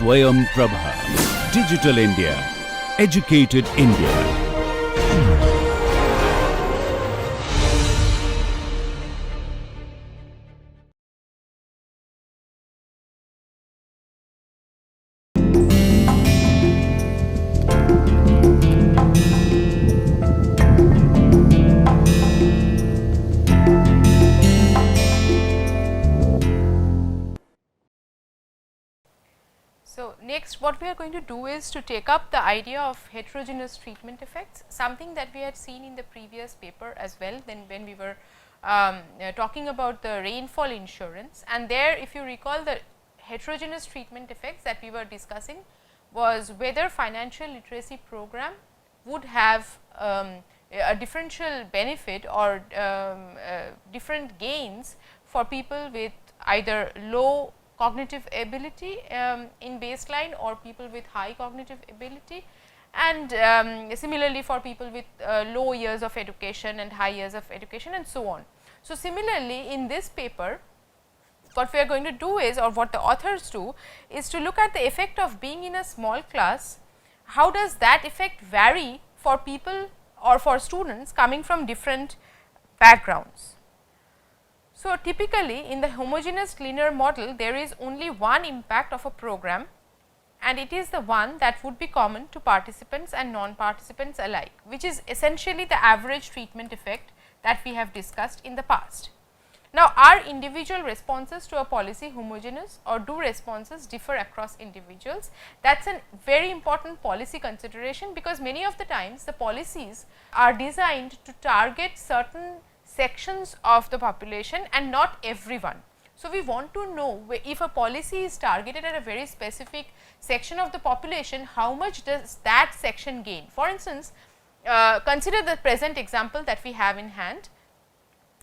Swayam Prabha. Digital India. Educated India. So, next what we are going to do is to take up the idea of heterogeneous treatment effects, something that we had seen in the previous paper as well, then when we were talking about the rainfall insurance, and there if you recall the heterogeneous treatment effects that we were discussing was whether financial literacy program would have a differential benefit or different gains for people with either low cognitive ability in baseline or people with high cognitive ability, and similarly for people with low years of education and high years of education and so on. So, similarly in this paper what we are going to do is, or what the authors do is to look at the effect of being in a small class. How does that effect vary for people or for students coming from different backgrounds? So, typically in the homogeneous linear model there is only one impact of a program, and it is the one that would be common to participants and non-participants alike, which is essentially the average treatment effect that we have discussed in the past. Now, are individual responses to a policy homogeneous, or do responses differ across individuals? That is a very important policy consideration, because many of the times the policies are designed to target certain sections of the population and not everyone. So, we want to know if a policy is targeted at a very specific section of the population, how much does that section gain. For instance, consider the present example that we have in hand.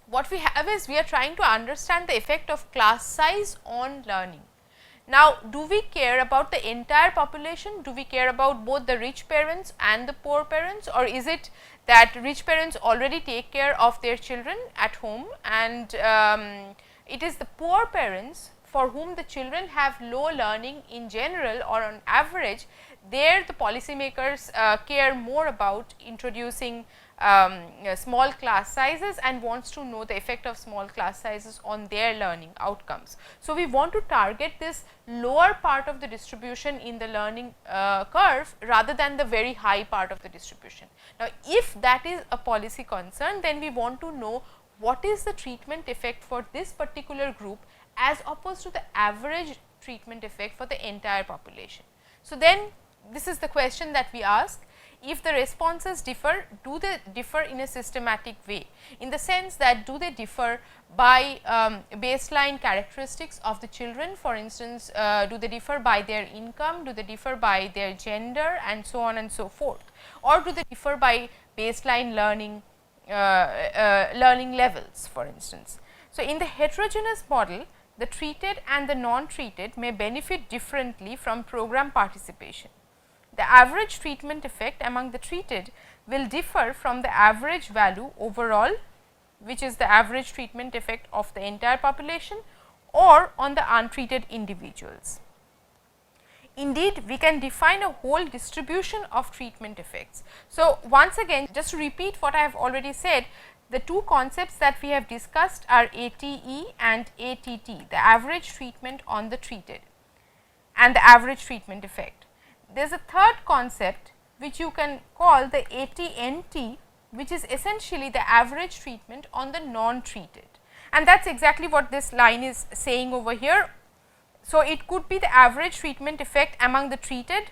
What we have is, we are trying to understand the effect of class size on learning. Now, do we care about the entire population? Do we care about both the rich parents and the poor parents, or is it that rich parents already take care of their children at home, and it is the poor parents for whom the children have low learning in general, or on average there the policymakers care more about introducing small class sizes and wants to know the effect of small class sizes on their learning outcomes. So, we want to target this lower part of the distribution in the learning curve rather than the very high part of the distribution. Now, if that is a policy concern, then we want to know what is the treatment effect for this particular group as opposed to the average treatment effect for the entire population. So, then this is the question that we ask. If the responses differ, do they differ in a systematic way, in the sense that do they differ by baseline characteristics of the children? For instance, do they differ by their income, do they differ by their gender, and so on and so forth, or do they differ by baseline learning learning levels, for instance. So, in the heterogeneous model, the treated and the non-treated may benefit differently from program participation. The average treatment effect among the treated will differ from the average value overall, which is the average treatment effect of the entire population, or on the untreated individuals. Indeed, we can define a whole distribution of treatment effects. So, once again, just to repeat what I have already said, the two concepts that we have discussed are ATE and ATT, the average treatment on the treated and the average treatment effect. There is a third concept which you can call the ATNT, which is essentially the average treatment on the non-treated, and that is exactly what this line is saying over here. So, it could be the average treatment effect among the treated,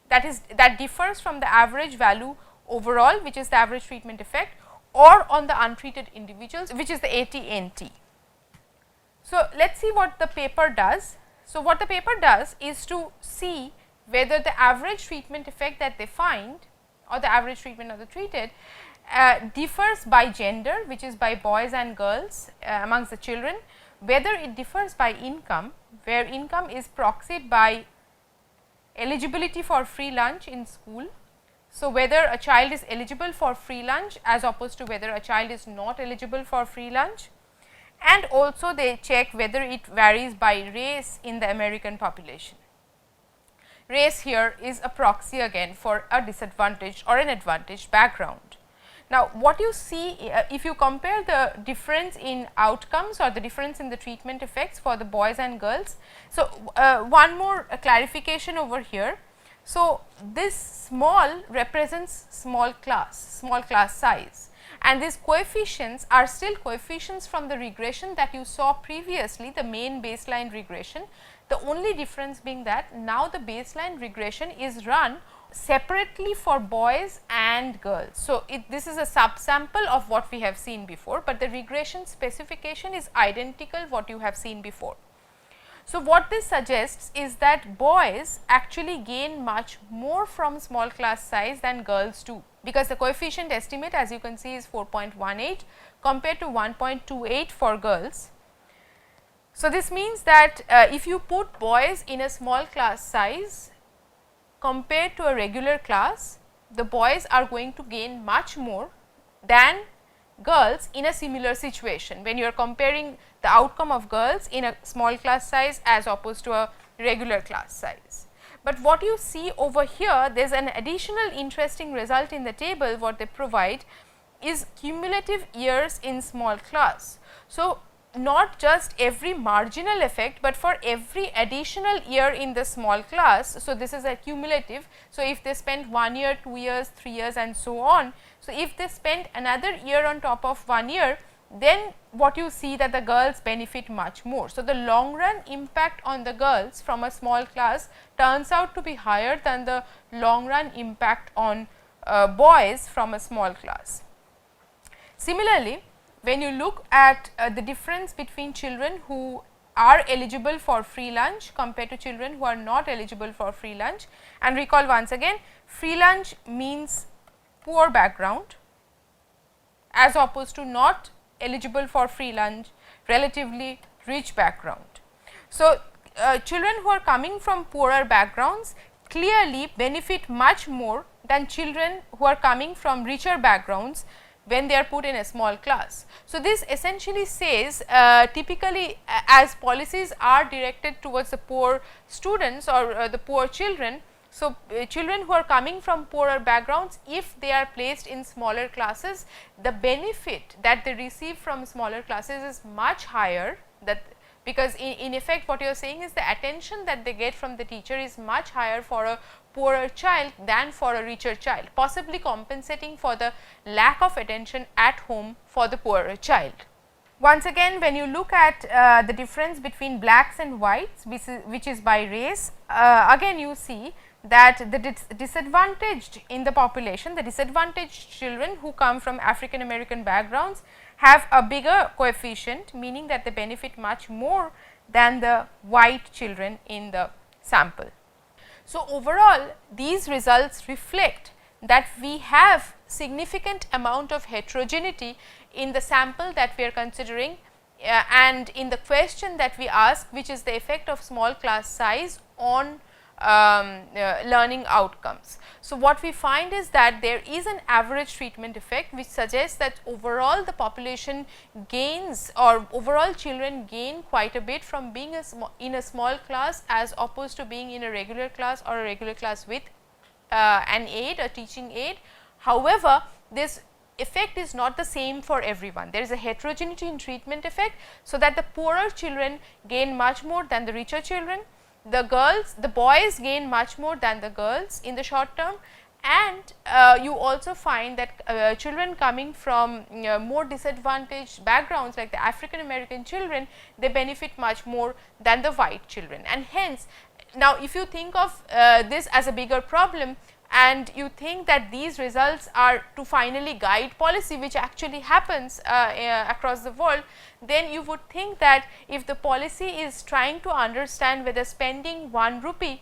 that differs from the average value overall, which is the average treatment effect, or on the untreated individuals, which is the ATNT. So, let us see what the paper does. So, what the paper does is to see whether the average treatment effect that they find, or the average treatment of the treated, differs by gender, which is by boys and girls amongst the children, whether it differs by income, where income is proxied by eligibility for free lunch in school. So, whether a child is eligible for free lunch as opposed to whether a child is not eligible for free lunch, and also they check whether it varies by race in the American population. race here is a proxy again for a disadvantaged or an advantaged background. Now, what you see if you compare the difference in outcomes or the difference in the treatment effects for the boys and girls. So, one more clarification over here. So, this small represents small class size, and these coefficients are still coefficients from the regression that you saw previously, the main baseline regression. The only difference being that now the baseline regression is run separately for boys and girls. So, this is a subsample of what we have seen before, but the regression specification is identical what you have seen before. So, what this suggests is that boys actually gain much more from small class size than girls do, because the coefficient estimate as you can see is 4.18 compared to 1.28 for girls. So, this means that if you put boys in a small class size compared to a regular class, the boys are going to gain much more than girls in a similar situation, when you are comparing the outcome of girls in a small class size as opposed to a regular class size. But what you see over here, there is an additional interesting result in the table what they provide is cumulative years in small class. So, not just every marginal effect, but for every additional year in the small class. So, this is a cumulative. So, if they spend 1 year, 2 years, 3 years and so on. So, if they spend another year on top of 1 year, then what you see that the girls benefit much more. So, the long run impact on the girls from a small class turns out to be higher than the long run impact on boys from a small class. Similarly, when you look at the difference between children who are eligible for free lunch compared to children who are not eligible for free lunch, and recall once again, free lunch means poor background as opposed to not eligible for free lunch, relatively rich background. So, children who are coming from poorer backgrounds clearly benefit much more than children who are coming from richer backgrounds when they are put in a small class. So, this essentially says typically as policies are directed towards the poor students or the poor children. So, children who are coming from poorer backgrounds, if they are placed in smaller classes, the benefit that they receive from smaller classes is much higher, that because in effect what you are saying is the attention that they get from the teacher is much higher for a poorer child than for a richer child, possibly compensating for the lack of attention at home for the poorer child. Once again, when you look at the difference between blacks and whites, which is by race, again you see that the disadvantaged in the population, the disadvantaged children who come from African American backgrounds have a bigger coefficient, meaning that they benefit much more than the white children in the sample. So, overall these results reflect that we have significant amount of heterogeneity in the sample that we are considering and in the question that we ask, which is the effect of small class size on learning outcomes. So, what we find is that there is an average treatment effect, which suggests that overall the population gains or overall children gain quite a bit from being in a small class as opposed to being in a regular class or a regular class with an aid, a teaching aid. However, this effect is not the same for everyone. There is a heterogeneity in treatment effect, so that the poorer children gain much more than the richer children. The boys gain much more than the girls in the short term, and you also find that children coming from more disadvantaged backgrounds like the African American children, they benefit much more than the white children. And hence, now if you think of this as a bigger problem and you think that these results are to finally guide policy, which actually happens across the world, then you would think that if the policy is trying to understand whether spending 1 rupee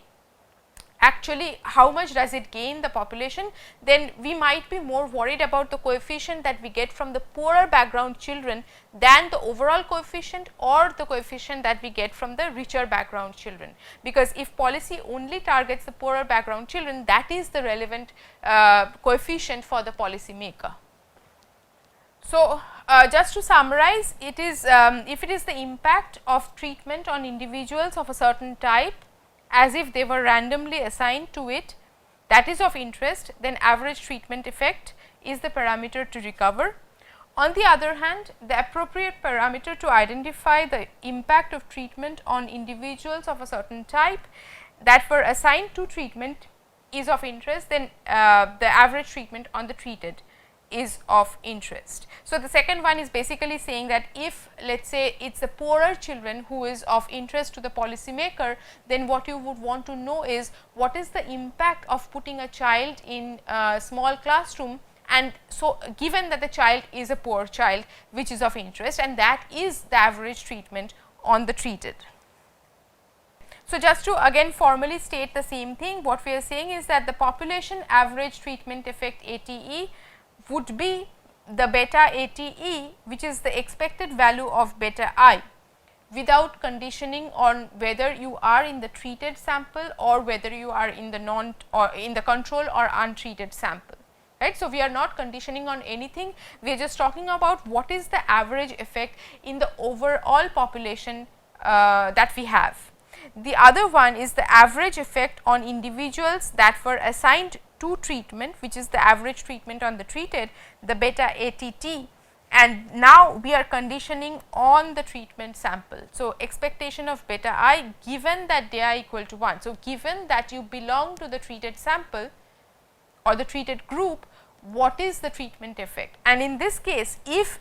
actually how much does it gain the population, then we might be more worried about the coefficient that we get from the poorer background children than the overall coefficient or the coefficient that we get from the richer background children. Because if policy only targets the poorer background children, that is the relevant coefficient for the policy maker. So, just to summarize, it is if it is the impact of treatment on individuals of a certain type as if they were randomly assigned to it that is of interest, then average treatment effect is the parameter to recover. On the other hand, the appropriate parameter to identify the impact of treatment on individuals of a certain type that were assigned to treatment is of interest, then the average treatment on the treated is of interest. So, the second one is basically saying that if let us say it is the poorer children who is of interest to the policy maker, then what you would want to know is what is the impact of putting a child in a small classroom, and so given that the child is a poor child which is of interest, and that is the average treatment on the treated. So, just to again formally state the same thing, what we are saying is that the population average treatment effect ATE would be the beta ATE, which is the expected value of beta I, without conditioning on whether you are in the treated sample or whether you are in the non or in the control or untreated sample. Right. So, we are not conditioning on anything, we are just talking about what is the average effect in the overall population that we have. The other one is the average effect on individuals that were assigned to treatment, which is the average treatment on the treated, the beta ATT, and now we are conditioning on the treatment sample. So, expectation of beta I given that they are equal to 1. So, given that you belong to the treated sample or the treated group, what is the treatment effect? And in this case, if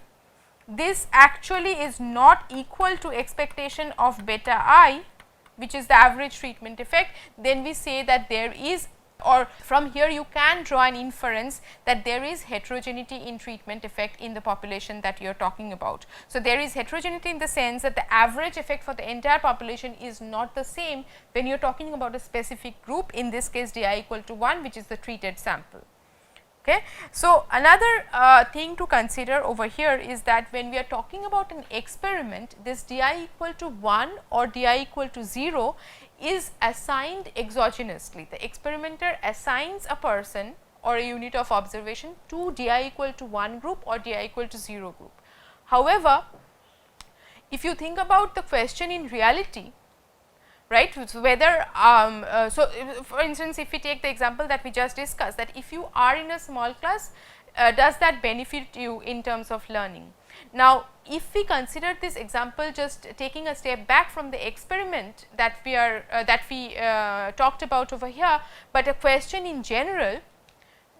this actually is not equal to expectation of beta I, which is the average treatment effect, then we say that there is, or from here you can draw an inference that there is heterogeneity in treatment effect in the population that you are talking about. So, there is heterogeneity in the sense that the average effect for the entire population is not the same when you are talking about a specific group, in this case di equal to 1, which is the treated sample. Okay. So, another thing to consider over here is that when we are talking about an experiment, this di equal to 1 or di equal to 0 is assigned exogenously. The experimenter assigns a person or a unit of observation to di equal to 1 group or di equal to 0 group. However, if you think about the question in reality, right, so whether for instance, if we take the example that we just discussed, that if you are in a small class, does that benefit you in terms of learning? Now, if we consider this example just taking a step back from the experiment that we are talked about over here, but a question in general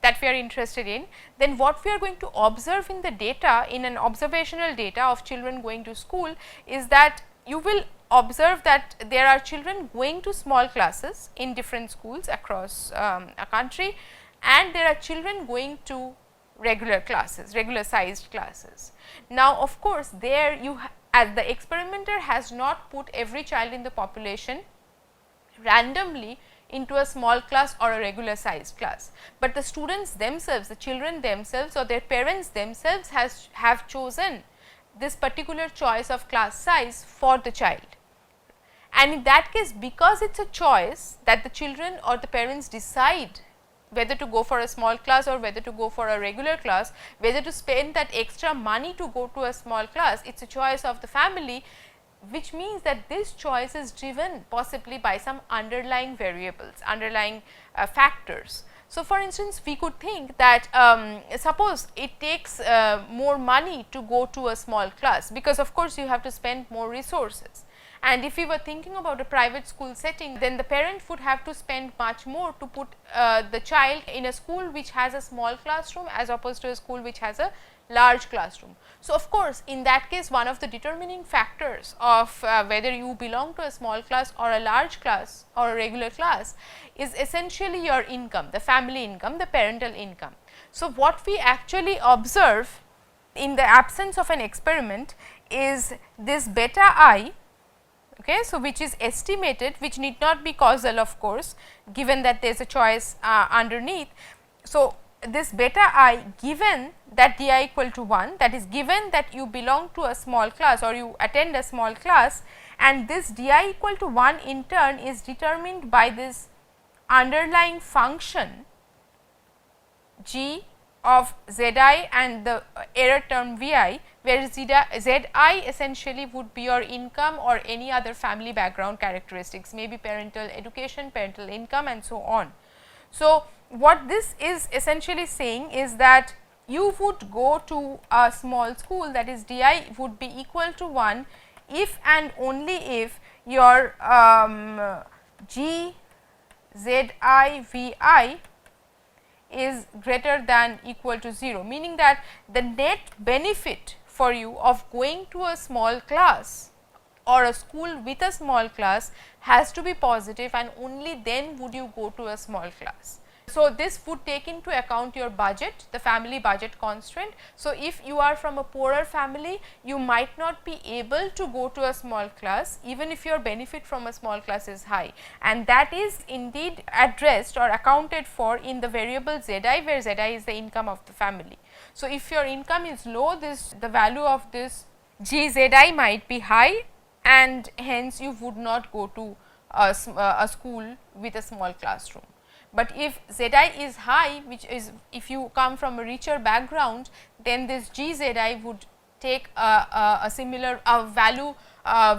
that we are interested in, then what we are going to observe in the data, in an observational data of children going to school, is that you will observe that there are children going to small classes in different schools across a country, and there are children going to regular classes, regular sized classes. Now, of course, there you as the experimenter has not put every child in the population randomly into a small class or a regular sized class, but the students themselves, the children themselves or their parents themselves have chosen this particular choice of class size for the child. And in that case, because it is a choice that the children or the parents decide whether to go for a small class or whether to go for a regular class, whether to spend that extra money to go to a small class, it is a choice of the family, which means that this choice is driven possibly by some underlying variables, underlying factors. So, for instance, we could think that suppose it takes more money to go to a small class, because of course, you have to spend more resources. And if we were thinking about a private school setting, then the parent would have to spend much more to put the child in a school which has a small classroom as opposed to a school which has a large classroom. So, of course, in that case, one of the determining factors of whether you belong to a small class or a large class or a regular class is essentially your income, the family income, the parental income. So, what we actually observe in the absence of an experiment is this beta I, okay, so which is estimated, which need not be causal, of course, given that there is a choice underneath. So, this beta I given that di equal to 1, that is given that you belong to a small class or you attend a small class, and this di equal to 1 in turn is determined by this underlying function g of Zi and the error term Vi, where Zi essentially would be your income or any other family background characteristics, maybe parental education, parental income and so on. So, what this is essentially saying is that you would go to a small school, that is Di would be equal to 1 if and only if your G Zi Vi is greater than equal to 0, meaning that the net benefit for you of going to a small class or a school with a small class has to be positive, and only then would you go to a small class. So, this would take into account your budget, the family budget constraint. So, if you are from a poorer family, you might not be able to go to a small class even if your benefit from a small class is high, and that is indeed addressed or accounted for in the variable Zi, where Zi is the income of the family. So, if your income is low, the value of this G Zi might be high, and hence you would not go to a school with a small classroom. But if Zi is high, which is if you come from a richer background, then this G Zi would take a similar value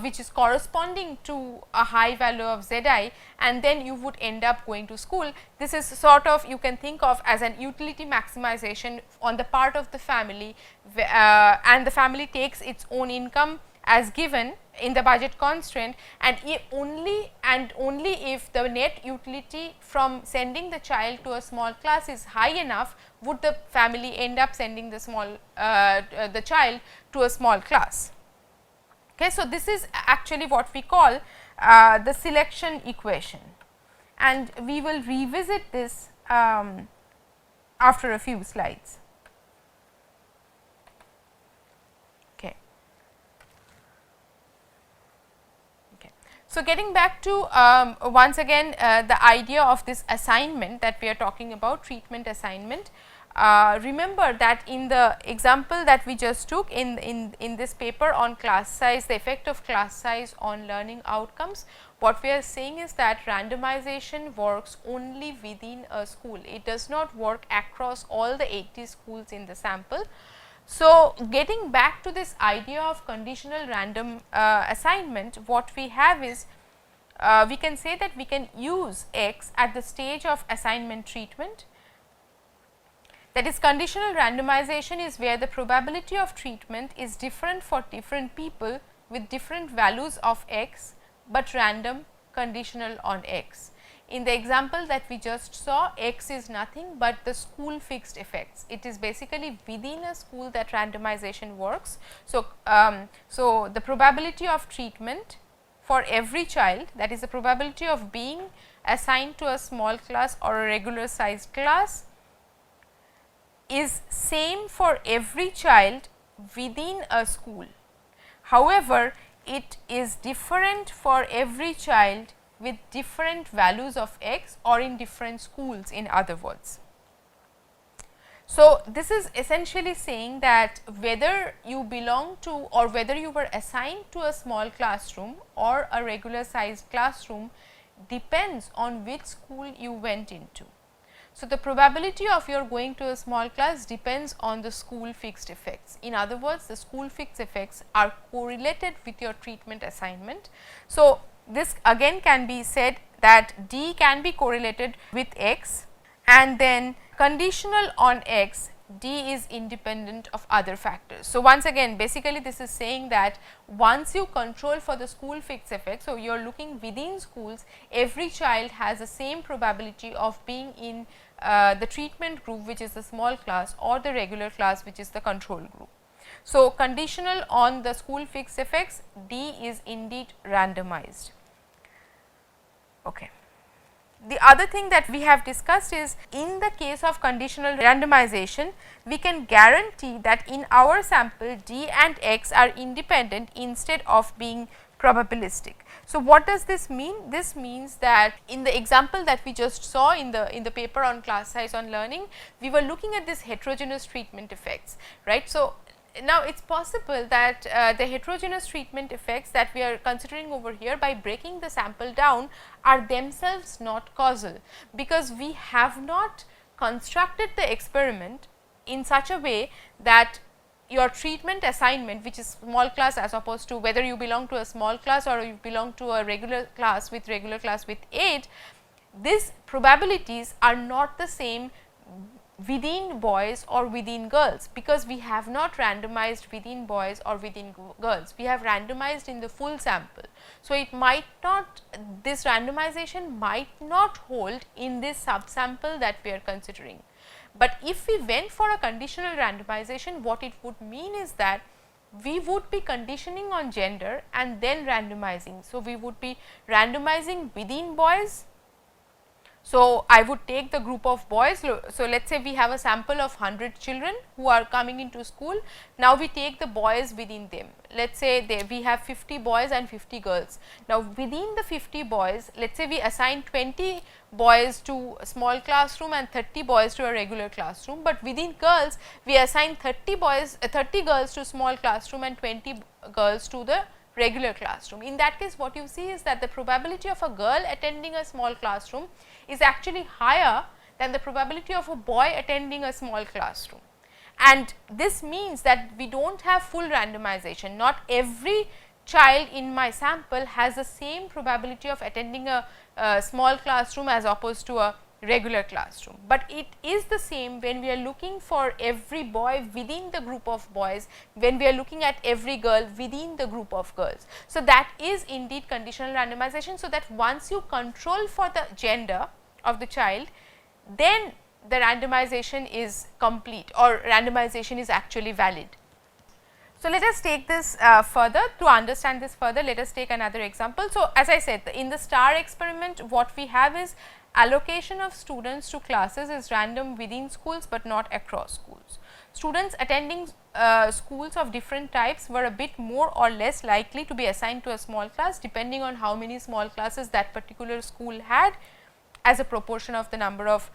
which is corresponding to a high value of Zi, and then you would end up going to school. This is sort of, you can think of as an utility maximization on the part of the family, and the family takes its own income as given in the budget constraint, and only if the net utility from sending the child to a small class is high enough, would the family end up sending the the child to a small class. Okay, so, this is actually what we call the selection equation, and we will revisit this after a few slides. So, getting back to once again the idea of this assignment that we are talking about, treatment assignment. Remember that in the example that we just took in this paper on class size, the effect of class size on learning outcomes, what we are saying is that randomization works only within a school. It does not work across all the 80 schools in the sample. So, getting back to this idea of conditional random assignment, what we have is we can say that we can use X at the stage of assignment treatment. That is, conditional randomization is where the probability of treatment is different for different people with different values of X, but random, conditional on X. In the example that we just saw, X is nothing but the school fixed effects. It is basically within a school that randomization works. So, so the probability of treatment for every child, that is the probability of being assigned to a small class or a regular sized class, is same for every child within a school. However, it is different for every child with different values of X or in different schools, in other words. So, this is essentially saying that whether you belong to or whether you were assigned to a small classroom or a regular sized classroom depends on which school you went into. So, the probability of your going to a small class depends on the school fixed effects. In other words, the school fixed effects are correlated with your treatment assignment. So, this again can be said that D can be correlated with X, and then conditional on X, D is independent of other factors. So, once again basically this is saying that once you control for the school fixed effect, so you are looking within schools, every child has the same probability of being in the treatment group, which is the small class, or the regular class, which is the control group. So, conditional on the school fixed effects, D is indeed randomized. Okay. The other thing that we have discussed is, in the case of conditional randomization, we can guarantee that in our sample D and X are independent instead of being probabilistic. So, what does this mean? This means that in the example that we just saw in the paper on class size on learning, we were looking at this heterogeneous treatment effects, right. So, now it is possible that the heterogeneous treatment effects that we are considering over here, by breaking the sample down, are themselves not causal, because we have not constructed the experiment in such a way that your treatment assignment, which is small class as opposed to whether you belong to a small class or you belong to a regular class with aid, these probabilities are not the same within boys or within girls, because we have not randomized within boys or within girls, we have randomized in the full sample. So, it might not, this randomization might not hold in this subsample that we are considering. But if we went for a conditional randomization, what it would mean is that we would be conditioning on gender and then randomizing. So, we would be randomizing within boys. So, I would take the group of boys. So, let us say we have a sample of 100 children who are coming into school. Now, we take the boys within them. Let us say we have 50 boys and 50 girls. Now, within the 50 boys, let us say we assign 20 boys to a small classroom and 30 boys to a regular classroom, but within girls we assign 30 girls to small classroom and 20 girls to the regular classroom. In that case, what you see is that the probability of a girl attending a small classroom is actually higher than the probability of a boy attending a small classroom. And this means that we do not have full randomization. Not every child in my sample has the same probability of attending a small classroom as opposed to a regular classroom, but it is the same when we are looking for every boy within the group of boys, when we are looking at every girl within the group of girls. So, that is indeed conditional randomization. So, that once you control for the gender of the child, then the randomization is complete or randomization is actually valid. So, let us take this further. To understand this further, let us take another example. So, as I said, in the STAR experiment, what we have is allocation of students to classes is random within schools, but not across schools. Students attending schools of different types were a bit more or less likely to be assigned to a small class, depending on how many small classes that particular school had as a proportion of the number of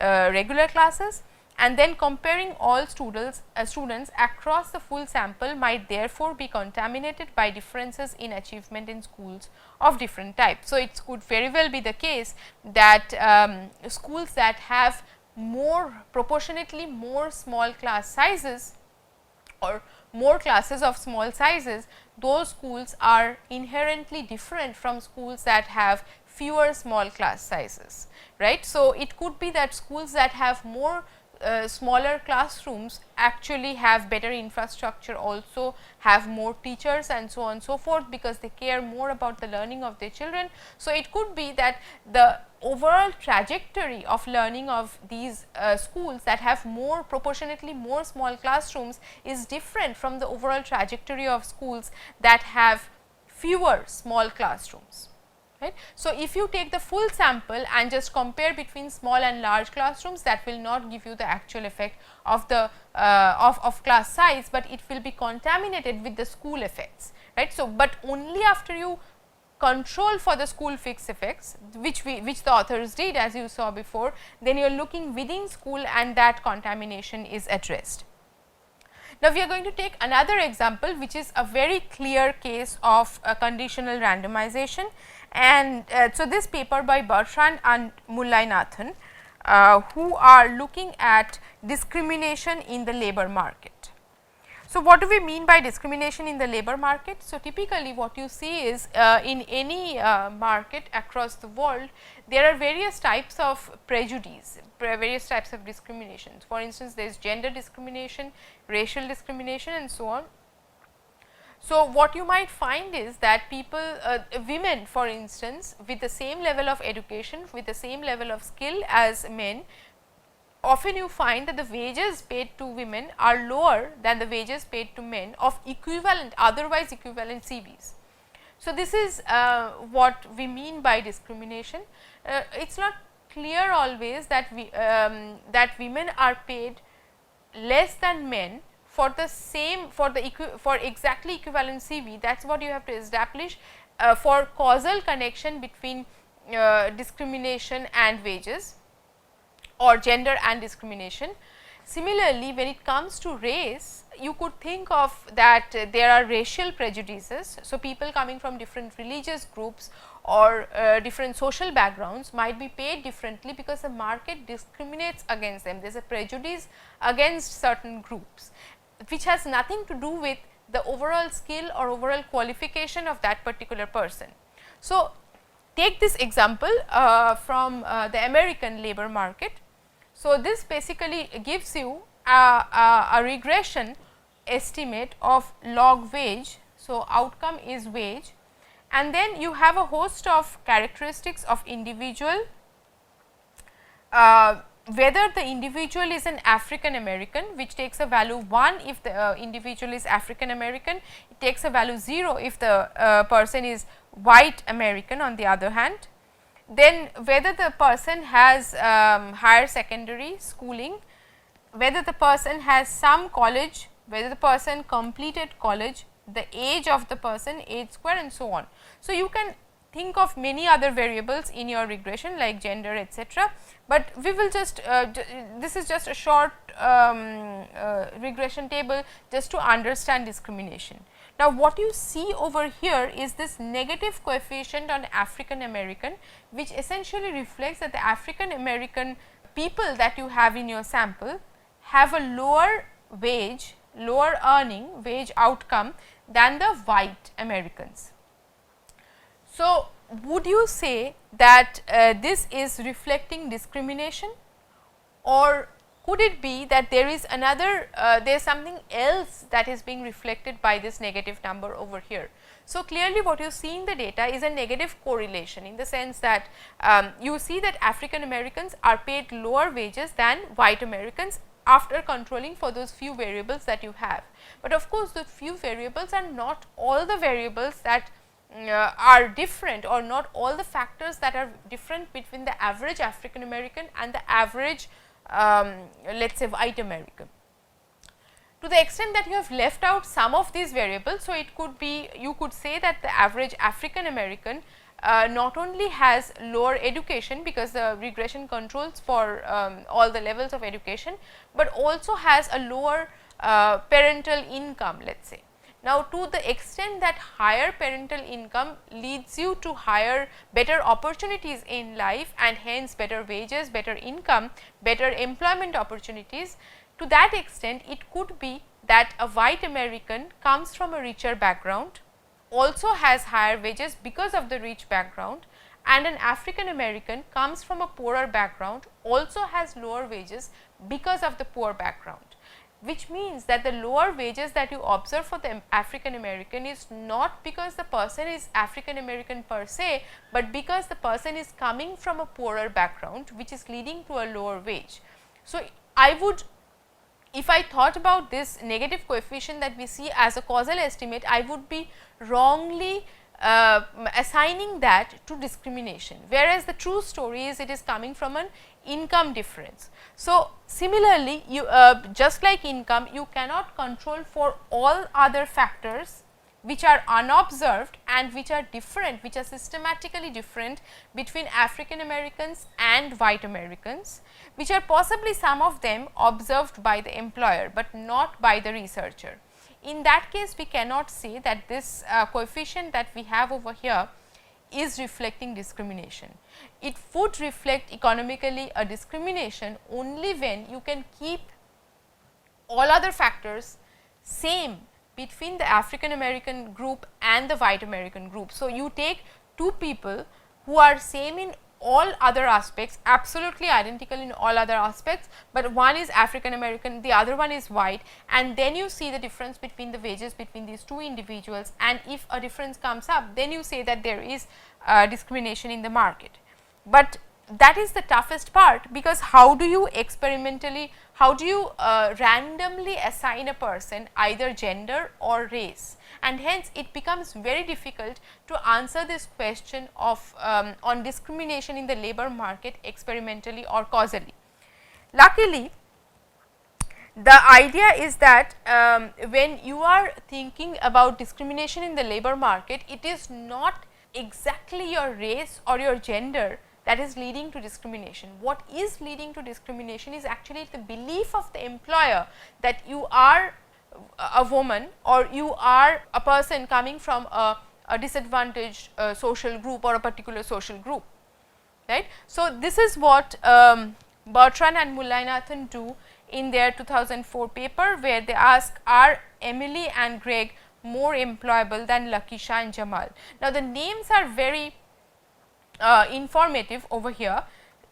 regular classes. And then comparing all students across the full sample might therefore be contaminated by differences in achievement in schools of different types. So, it could very well be the case that schools that have proportionately more small class sizes or more classes of small sizes, those schools are inherently different from schools that have fewer small class sizes, right. So, it could be that schools that have more smaller classrooms actually have better infrastructure, also have more teachers and so on and so forth, because they care more about the learning of their children. So, it could be that the overall trajectory of learning of these schools that have proportionately more small classrooms is different from the overall trajectory of schools that have fewer small classrooms. Right. So, if you take the full sample and just compare between small and large classrooms, that will not give you the actual effect of the of class size, but it will be contaminated with the school effects, right. So, but only after you control for the school fixed effects, which the authors did, as you saw before, then you are looking within school and that contamination is addressed. Now, we are going to take another example, which is a very clear case of a conditional randomization. And so, this paper by Bertrand and Mullainathan, who are looking at discrimination in the labor market. So, what do we mean by discrimination in the labor market? So, typically what you see is in any market across the world, there are various types of prejudice, various types of discrimination. For instance, there is gender discrimination, racial discrimination and so on. So, what you might find is that people, women for instance, with the same level of education, with the same level of skill as men, often you find that the wages paid to women are lower than the wages paid to men of otherwise equivalent CVs. So, this is what we mean by discrimination. It is not clear always that that women are paid less than men for the same for exactly equivalent CV. That is what you have to establish for causal connection between discrimination and wages or gender and discrimination. Similarly, when it comes to race, you could think of that there are racial prejudices. So, people coming from different religious groups or different social backgrounds might be paid differently because the market discriminates against them. There is a prejudice against certain groups, which has nothing to do with the overall skill or overall qualification of that particular person. So, take this example from the American labor market. So, this basically gives you a regression estimate of log wage. So, outcome is wage, and then you have a host of characteristics of individual, whether the individual is an African American, which takes a value 1 if the individual is African American, it takes a value 0 if the person is white American on the other hand. Then whether the person has higher secondary schooling, whether the person has some college, whether the person completed college, the age of the person, age square, and so on. So, you can think of many other variables in your regression like gender, etc., but we will just this is just a short regression table just to understand discrimination. Now, what you see over here is this negative coefficient on African American, which essentially reflects that the African American people that you have in your sample have a lower wage, lower earning wage outcome than the white Americans. So, would you say that this is reflecting discrimination, or could it be that there is another there is something else that is being reflected by this negative number over here? So, clearly what you see in the data is a negative correlation, in the sense that you see that African Americans are paid lower wages than white Americans after controlling for those few variables that you have. But of course, the few variables are not all the variables that are different, or not all the factors that are different between the average African American and the average let us say white American. To the extent that you have left out some of these variables, so it could be, you could say that the average African American not only has lower education, because the regression controls for all the levels of education, but also has a lower parental income, let us say. Now, to the extent that higher parental income leads you to better opportunities in life, and hence better wages, better income, better employment opportunities, to that extent it could be that a white American comes from a richer background, also has higher wages because of the rich background, and an African American comes from a poorer background, also has lower wages because of the poor background. Which means that the lower wages that you observe for the African American is not because the person is African American per se, but because the person is coming from a poorer background, which is leading to a lower wage. So, I would, if I thought about this negative coefficient that we see as a causal estimate, I would be wrongly assigning that to discrimination, whereas the true story is it is coming from an income difference. So, similarly, you just like income, you cannot control for all other factors which are unobserved and which are different, which are systematically different between African Americans and white Americans, which are possibly some of them observed by the employer, but not by the researcher. In that case, we cannot say that this coefficient that we have over here is reflecting discrimination. It would reflect economically a discrimination only when you can keep all other factors same between the African American group and the white American group. So, you take two people who are same in all other aspects, absolutely identical in all other aspects, but one is African American, the other one is white, and then you see the difference between the wages between these two individuals, and if a difference comes up, then you say that there is discrimination in the market. But that is the toughest part, because how do you experimentally, how do you randomly assign a person either gender or race, and hence it becomes very difficult to answer this question of on discrimination in the labor market experimentally or causally. Luckily, the idea is that when you are thinking about discrimination in the labor market, it is not exactly your race or your gender that is leading to discrimination. What is leading to discrimination is actually the belief of the employer that you are a woman or you are a person coming from a disadvantaged social group or a particular social group, right. So, this is what Bertrand and Mullainathan do in their 2004 paper, where they ask, are Emily and Greg more employable than Lakisha and Jamal. Now, the names are very informative over here.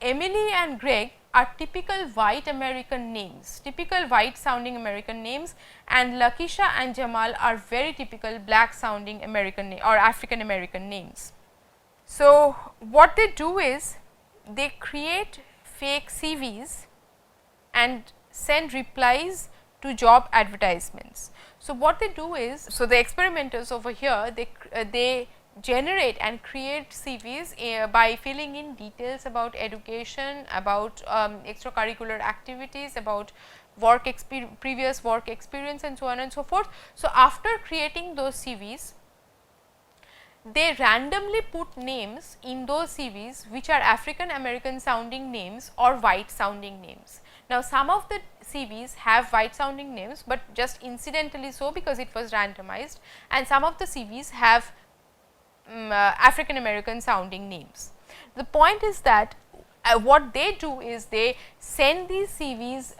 Emily and Greg are typical white American names, typical white sounding American names, and Lakisha and Jamal are very typical black sounding American or African American names. So, what they do is they create fake CVs and send replies to job advertisements. So, what they do is, so the experimenters over here, they generate and create CVs by filling in details about education, about extracurricular activities, about previous work experience, and so on and so forth. So, after creating those CVs, they randomly put names in those CVs which are African American sounding names or white sounding names. Now, some of the CVs have white sounding names, but just incidentally so because it was randomized, and some of the CVs have African American sounding names. The point is that what they do is they send these CVs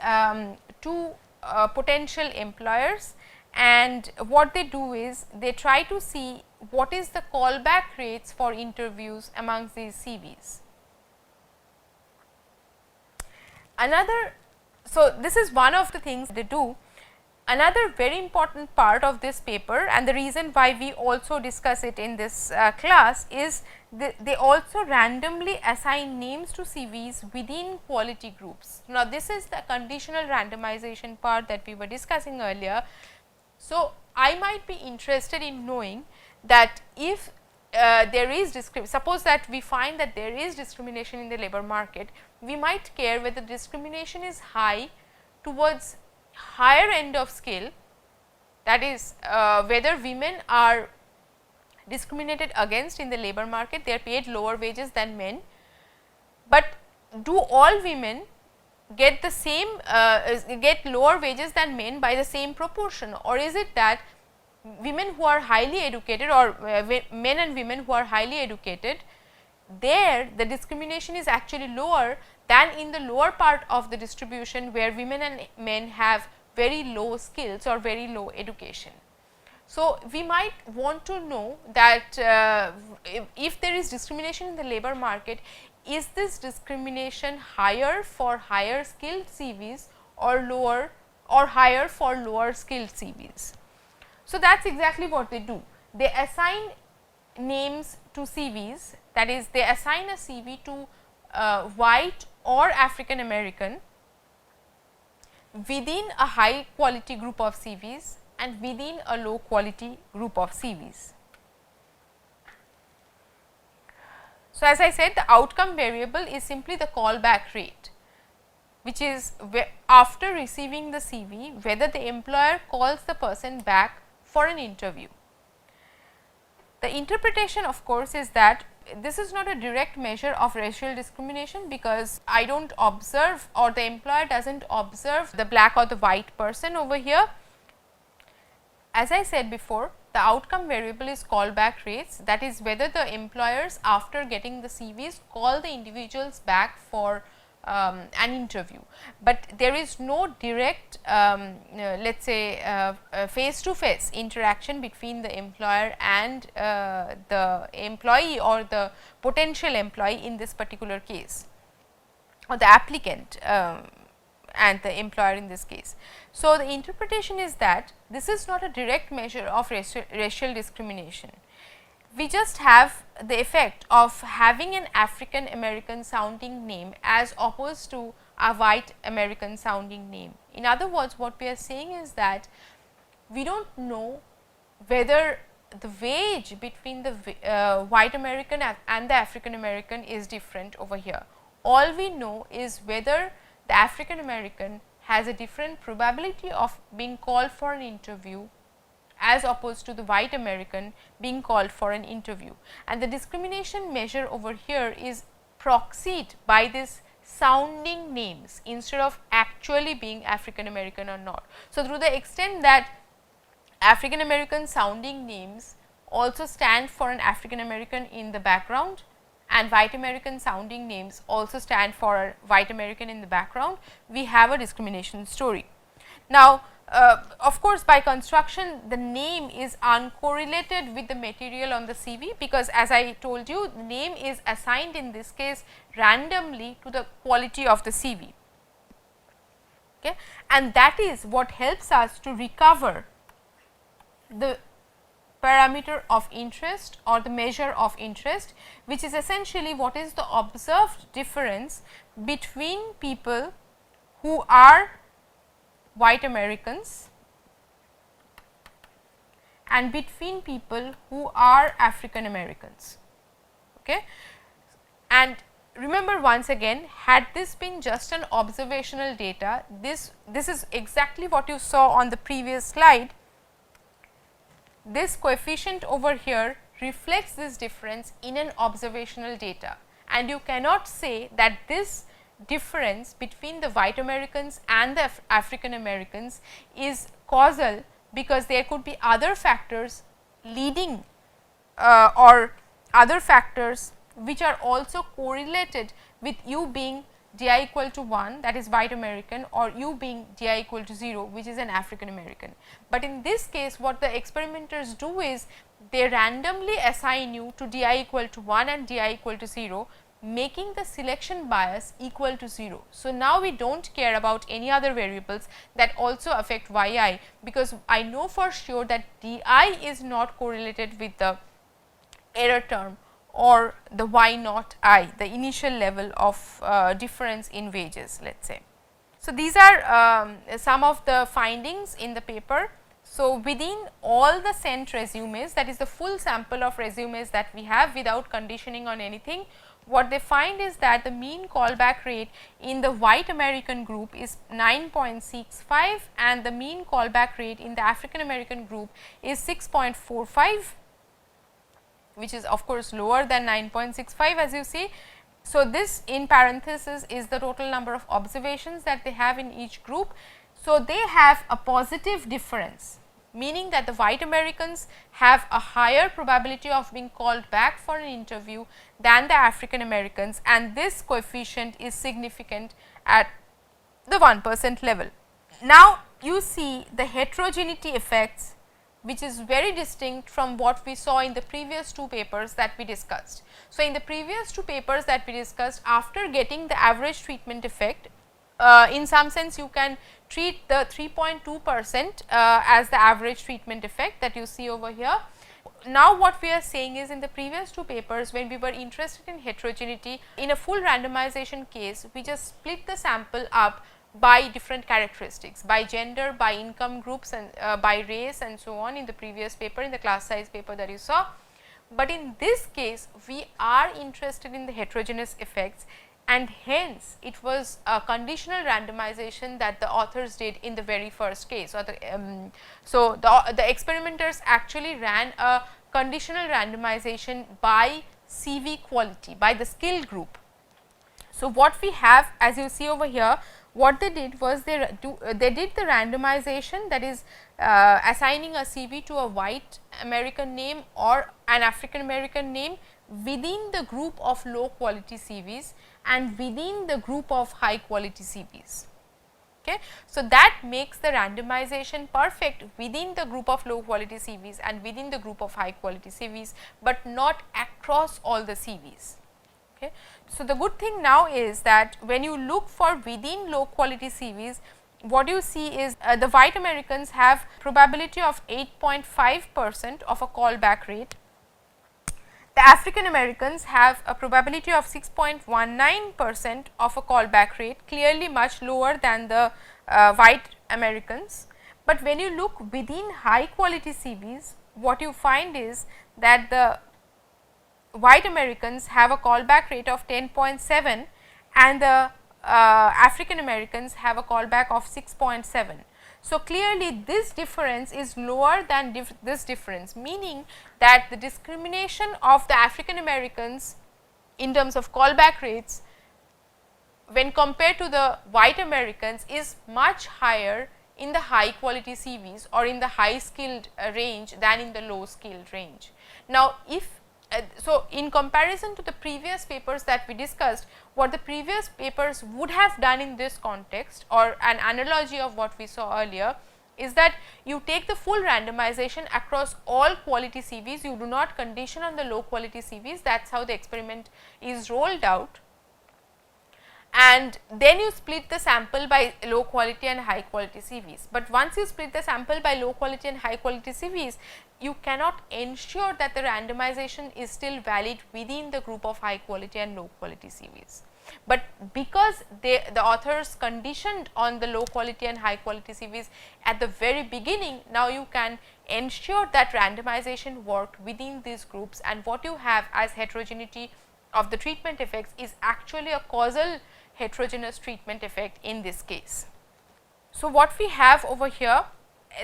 to potential employers, and what they do is they try to see what is the callback rates for interviews amongst these CVs. So, this is one of the things they do. Another very important part of this paper, and the reason why we also discuss it in this class, is they also randomly assign names to CVs within quality groups. Now, this is the conditional randomization part that we were discussing earlier. So, I might be interested in knowing that if there is suppose that we find that there is discrimination in the labor market, we might care whether discrimination is high towards higher end of skill, that is whether women are discriminated against in the labor market, they are paid lower wages than men, but do all women get the same get lower wages than men by the same proportion, or is it that women who are highly educated or men and women who are highly educated, there the discrimination is actually lower than in the lower part of the distribution where women and men have very low skills or very low education. So, we might want to know that if there is discrimination in the labor market, is this discrimination higher for higher skilled CVs or lower or higher for lower skilled CVs. So, that is exactly what they do. They assign names to CVs, that is they assign a CV to white or African American within a high quality group of CVs and within a low quality group of CVs. So, as I said, the outcome variable is simply the callback rate, which is after receiving the CV whether the employer calls the person back for an interview. The interpretation of course is that this is not a direct measure of racial discrimination, because I do not observe or the employer does not observe the black or the white person over here. As I said before, the outcome variable is callback rates, that is whether the employers after getting the CVs call the individuals back for an interview, but there is no direct let us say face to face interaction between the employer and the employee or the potential employee in this particular case, or the applicant and the employer in this case. So, the interpretation is that this is not a direct measure of racial discrimination. We just have the effect of having an African American sounding name as opposed to a white American sounding name. In other words, what we are saying is that we do not know whether the wage between the white American and the African American is different over here. All we know is whether the African American has a different probability of being called for an interview as opposed to the white American being called for an interview. And the discrimination measure over here is proxied by this sounding names instead of actually being African American or not. So, through the extent that African American sounding names also stand for an African American in the background, and white American sounding names also stand for a white American in the background, we have a discrimination story. Now, of course, by construction the name is uncorrelated with the material on the CV, because as I told you, the name is assigned in this case randomly to the quality of the CV, okay, and that is what helps us to recover the parameter of interest or the measure of interest, which is essentially what is the observed difference between people who are white Americans and between people who are African Americans. Okay. And remember once again, had this been just an observational data, this is exactly what you saw on the previous slide. This coefficient over here reflects this difference in an observational data, and you cannot say that this difference between the white Americans and the African Americans is causal, because there could be other factors leading or other factors which are also correlated with you being di equal to 1, that is white American, or you being di equal to 0, which is an African American. But in this case, what the experimenters do is they randomly assign you to di equal to 1 and di equal to 0, making the selection bias equal to 0. So, now we do not care about any other variables that also affect yi, because I know for sure that di is not correlated with the error term or the y naught I, the initial level of difference in wages, let us say. So, these are some of the findings in the paper. So, within all the sent resumes, that is the full sample of resumes that we have without conditioning on anything, what they find is that the mean callback rate in the white American group is 9.65 and the mean callback rate in the African American group is 6.45, which is of course lower than 9.65 as you see. So, this in parenthesis is the total number of observations that they have in each group. So, they have a positive difference, meaning that the white Americans have a higher probability of being called back for an interview than the African Americans, and this coefficient is significant at the 1% level. Now, you see the heterogeneity effects, which is very distinct from what we saw in the previous two papers that we discussed. So, in the previous two papers that we discussed, after getting the average treatment effect, in some sense you can treat the 3.2% as the average treatment effect that you see over here. Now, what we are saying is, in the previous two papers, when we were interested in heterogeneity, in a full randomization case, we just split the sample up by different characteristics, by gender, by income groups, and by race and so on in the previous paper, in the class size paper that you saw. But in this case, we are interested in the heterogeneous effects, and hence it was a conditional randomization that the authors did in the very first case. Or so, the experimenters actually ran a conditional randomization by CV quality, by the skill group. So, what we have, as you see over here, what they did was they did the randomization, that is assigning a CV to a white American name or an African American name within the group of low quality CVs and within the group of high quality CVs. Okay. So, that makes the randomization perfect within the group of low quality CVs and within the group of high quality CVs, but not across all the CVs. Okay. So, the good thing now is that when you look for within low quality CVs, what you see is the white Americans have probability of 8.5% of a callback rate. The African Americans have a probability of 6.19% of a callback rate, clearly much lower than the white Americans. But when you look within high quality CVs, what you find is that the white Americans have a callback rate of 10.7 and the African Americans have a callback of 6.7. So, clearly this difference is lower than this difference, meaning that the discrimination of the African Americans in terms of callback rates when compared to the white Americans is much higher in the high quality CVs or in the high skilled range than in the low skilled range. Now, if so in comparison to the previous papers that we discussed, what the previous papers would have done in this context, or an analogy of what we saw earlier, is that you take the full randomization across all quality CVs, you do not condition on the low quality CVs, that is how the experiment is rolled out, and then you split the sample by low quality and high quality CVs. But once you split the sample by low quality and high quality CVs, you cannot ensure that the randomization is still valid within the group of high quality and low quality CVs. But because the authors conditioned on the low quality and high quality CVs at the very beginning, now you can ensure that randomization worked within these groups, and what you have as heterogeneity of the treatment effects is actually a causal heterogeneous treatment effect in this case. So, what we have over here,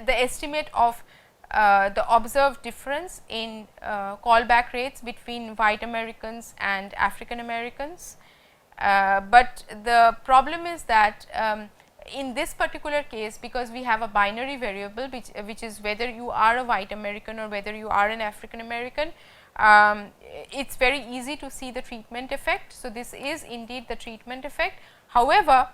the estimate of the observed difference in callback rates between white Americans and African Americans, but the problem is that in this particular case, because we have a binary variable which is whether you are a white American or whether you are an African American, it is very easy to see the treatment effect. So, this is indeed the treatment effect. However,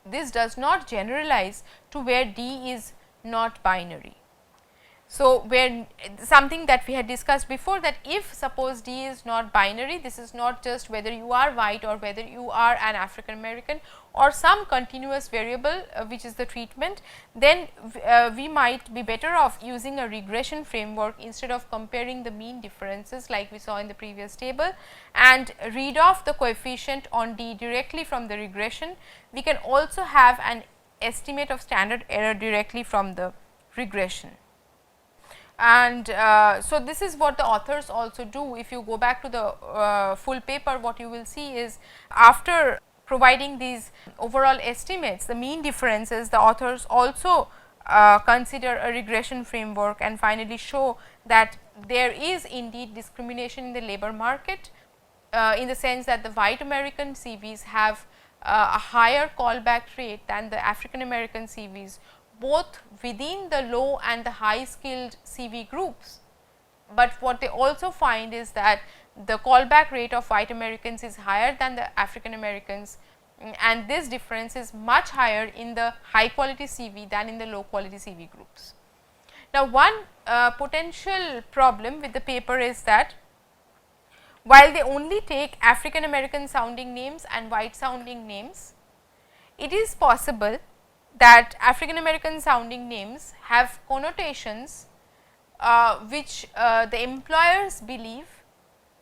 this does not generalize to where D is not binary. So, where something that we had discussed before, that if suppose D is not binary, this is not just whether you are white or whether you are an African American or some continuous variable which is the treatment, then we might be better off using a regression framework instead of comparing the mean differences like we saw in the previous table, and read off the coefficient on D directly from the regression. We can also have an estimate of standard error directly from the regression. And so, this is what the authors also do. If you go back to the full paper, what you will see is after providing these overall estimates, the mean differences, the authors also consider a regression framework and finally show that there is indeed discrimination in the labor market, in the sense that the white American CVs have a higher callback rate than the African American CVs, both within the low and the high skilled CV groups. But what they also find is that the callback rate of white Americans is higher than the African Americans, and this difference is much higher in the high quality CV than in the low quality CV groups. Now, one potential problem with the paper is that while they only take African American sounding names and white sounding names, it is possible that African American sounding names have connotations which the employers believe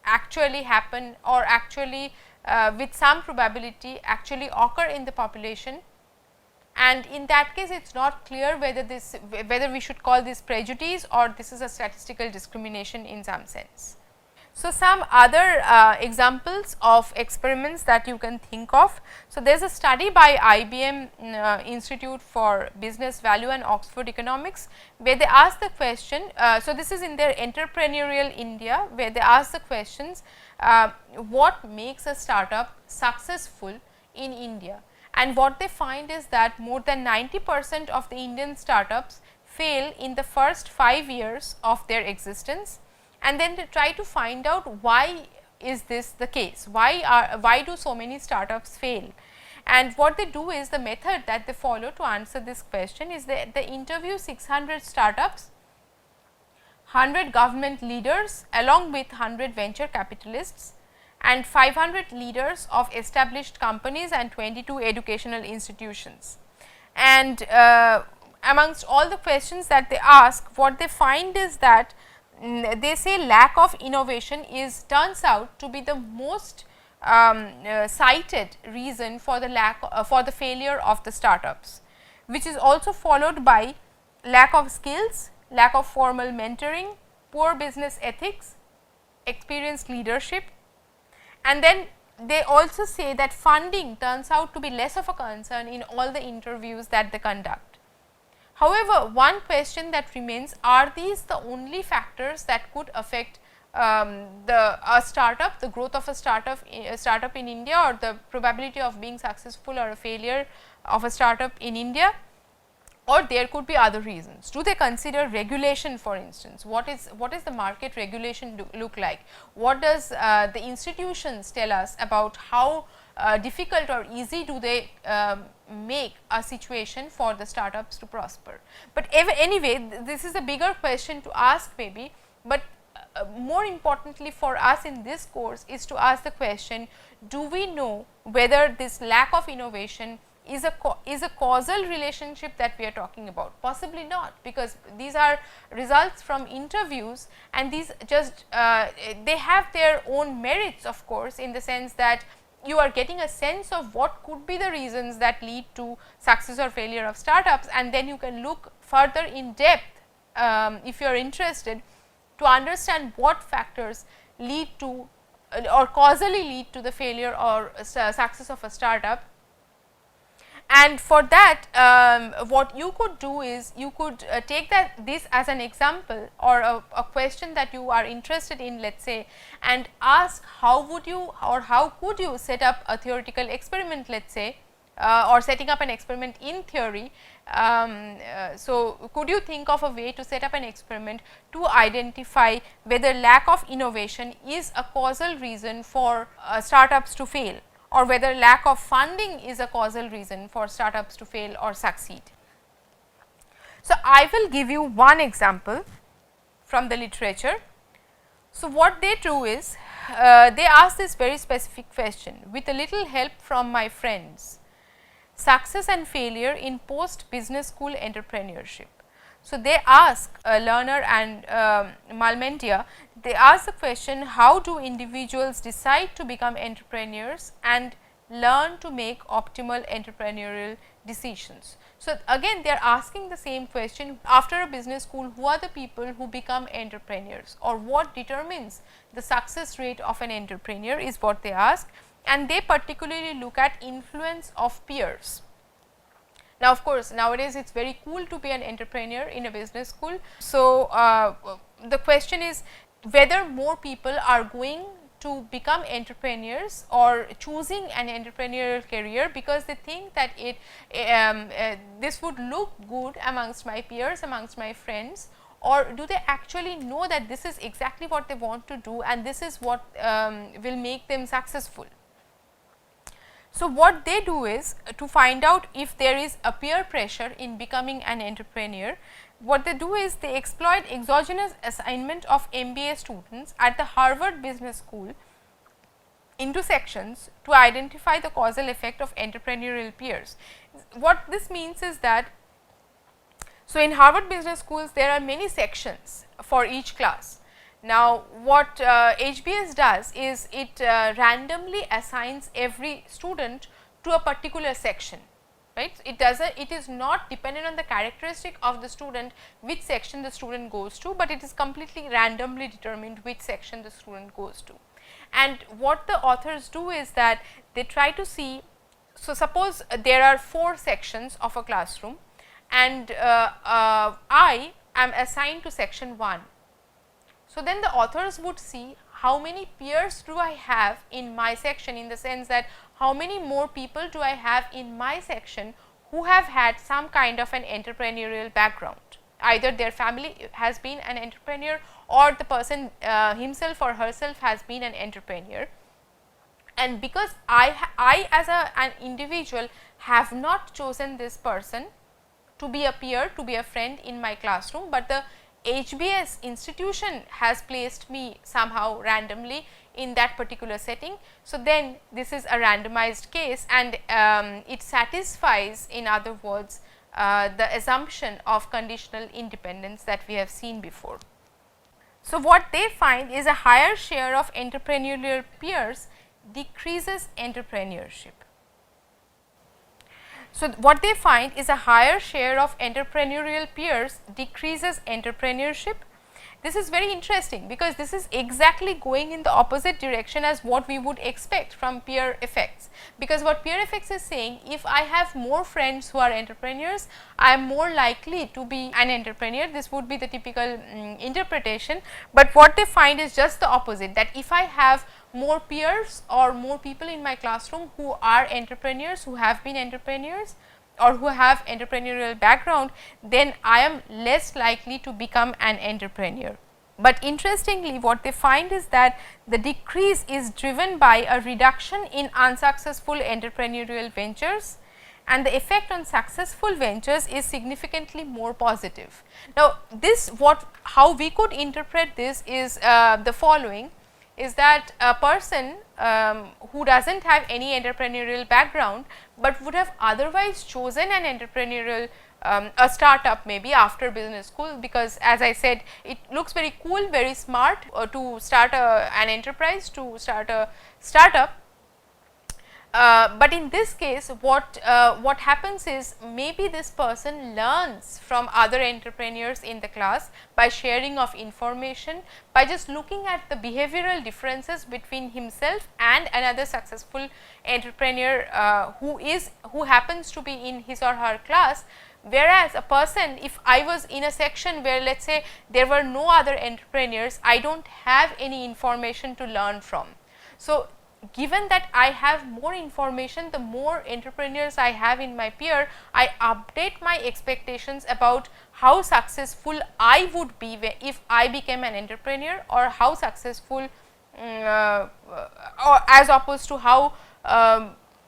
actually happen, or actually with some probability actually occur in the population, and in that case it is not clear whether we should call this prejudice or this is a statistical discrimination in some sense. So, some other examples of experiments that you can think of. So, there is a study by IBM Institute for Business Value and Oxford Economics, where they ask the question, so this is in their Entrepreneurial India, where they ask the questions, what makes a startup successful in India, and what they find is that more than 90% of the Indian startups fail in the first 5 years of their existence. And then they try to find out why is this the case, why do so many startups fail. And what they do is, the method that they follow to answer this question is that they interview 600 startups, 100 government leaders along with 100 venture capitalists, and 500 leaders of established companies and 22 educational institutions. And amongst all the questions that they ask, what they find is that they say lack of innovation turns out to be the most cited reason for the failure of the startups, which is also followed by lack of skills, lack of formal mentoring, poor business ethics, experienced leadership, and then they also say that funding turns out to be less of a concern in all the interviews that they conduct. However, one question that remains, are these the only factors that could affect a startup, the growth of a startup in India, or the probability of being successful or a failure of a startup in India, or there could be other reasons. Do they consider regulation, for instance? What is the market regulation look like? What does the institutions tell us about how difficult or easy do they make a situation for the startups to prosper? But anyway, this is a bigger question to ask maybe, but more importantly for us in this course is to ask the question, do we know whether this lack of innovation is a causal relationship that we are talking about? Possibly not, because these are results from interviews, and these just they have their own merits, of course, in the sense that you are getting a sense of what could be the reasons that lead to success or failure of startups, and then you can look further in depth if you are interested to understand what factors lead to or causally lead to the failure or success of a startup. And for that, what you could do is you could take this as an example, or a question that you are interested in, let us say, and ask how would you or how could you set up a theoretical experiment, let us say, or setting up an experiment in theory. So, could you think of a way to set up an experiment to identify whether lack of innovation is a causal reason for startups to fail, or whether lack of funding is a causal reason for startups to fail or succeed? So, I will give you one example from the literature. So, what they do is they ask this very specific question: with a little help from my friends, success and failure in post business school entrepreneurship. So, they ask Lerner and Malmendia, they ask the question, how do individuals decide to become entrepreneurs and learn to make optimal entrepreneurial decisions? So, again they are asking the same question, after a business school, who are the people who become entrepreneurs, or what determines the success rate of an entrepreneur is what they ask, and they particularly look at influence of peers. Now, of course, nowadays it is very cool to be an entrepreneur in a business school. So, the question is whether more people are going to become entrepreneurs or choosing an entrepreneurial career because they think that this would look good amongst my peers, amongst my friends, or do they actually know that this is exactly what they want to do and this is what will make them successful. So, what they do is to find out if there is a peer pressure in becoming an entrepreneur, what they do is they exploit exogenous assignment of MBA students at the Harvard Business School into sections to identify the causal effect of entrepreneurial peers. What this means is that, so in Harvard Business Schools there are many sections for each class. Now, what HBS does is it randomly assigns every student to a particular section, right. It is not dependent on the characteristic of the student which section the student goes to, but it is completely randomly determined which section the student goes to. And what the authors do is that they try to see, so suppose there are 4 sections of a classroom and I am assigned to section 1. So, then the authors would see how many peers do I have in my section, in the sense that how many more people do I have in my section who have had some kind of an entrepreneurial background. Either their family has been an entrepreneur or the person himself or herself has been an entrepreneur. And because I as an individual have not chosen this person to be a peer, to be a friend in my classroom, but the HBS institution has placed me somehow randomly in that particular setting. So, then this is a randomized case and it satisfies, in other words, the assumption of conditional independence that we have seen before. So, what they find is a higher share of entrepreneurial peers decreases entrepreneurship. So, what they find is a higher share of entrepreneurial peers decreases entrepreneurship. this is very interesting, because this is exactly going in the opposite direction as what we would expect from peer effects. Because what peer effects is saying, if I have more friends who are entrepreneurs, I am more likely to be an entrepreneur. This would be the typical interpretation, but what they find is just the opposite, that if I have more peers or more people in my classroom who are entrepreneurs, who have been entrepreneurs or who have entrepreneurial background, then I am less likely to become an entrepreneur. But interestingly, what they find is that the decrease is driven by a reduction in unsuccessful entrepreneurial ventures, and the effect on successful ventures is significantly more positive. Now, this how we could interpret this is the following, is that a person who does not have any entrepreneurial background, but would have otherwise chosen an entrepreneurial a startup maybe after business school, because as I said, it looks very cool, very smart to start an enterprise, to start a startup. But in this case, what happens is, maybe this person learns from other entrepreneurs in the class by sharing of information, by just looking at the behavioral differences between himself and another successful entrepreneur who happens to be in his or her class. Whereas a person, if I was in a section where, let us say, there were no other entrepreneurs, I do not have any information to learn from. So, given that I have more information, the more entrepreneurs I have in my peer, I update my expectations about how successful I would be if I became an entrepreneur, or how successful or as opposed to how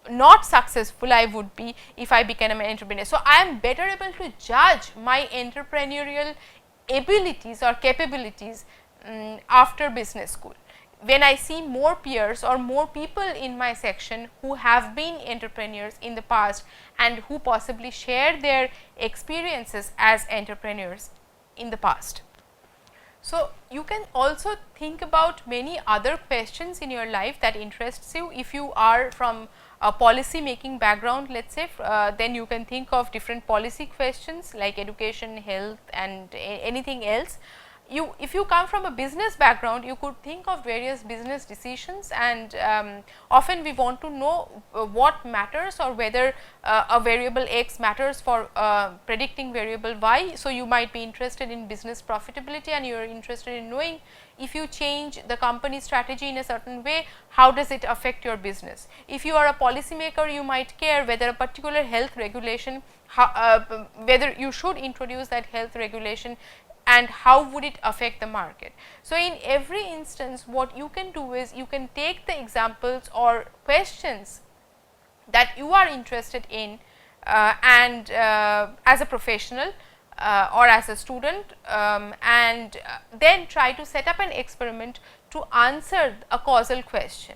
not successful I would be if I became an entrepreneur. So, I am better able to judge my entrepreneurial abilities or capabilities after business school, when I see more peers or more people in my section who have been entrepreneurs in the past and who possibly share their experiences as entrepreneurs in the past. So, you can also think about many other questions in your life that interests you. If you are from a policy making background, let us say, then you can think of different policy questions like education, health and anything else. If you come from a business background, you could think of various business decisions, and often we want to know what matters, or whether a variable X matters for predicting variable Y. So, you might be interested in business profitability, and you are interested in knowing, if you change the company strategy in a certain way, how does it affect your business. If you are a policymaker, you might care whether a particular health regulation, whether you should introduce that health regulation, and how would it affect the market. So, in every instance, what you can do is, you can take the examples or questions that you are interested in and as a professional or as a student, and then try to set up an experiment to answer a causal question.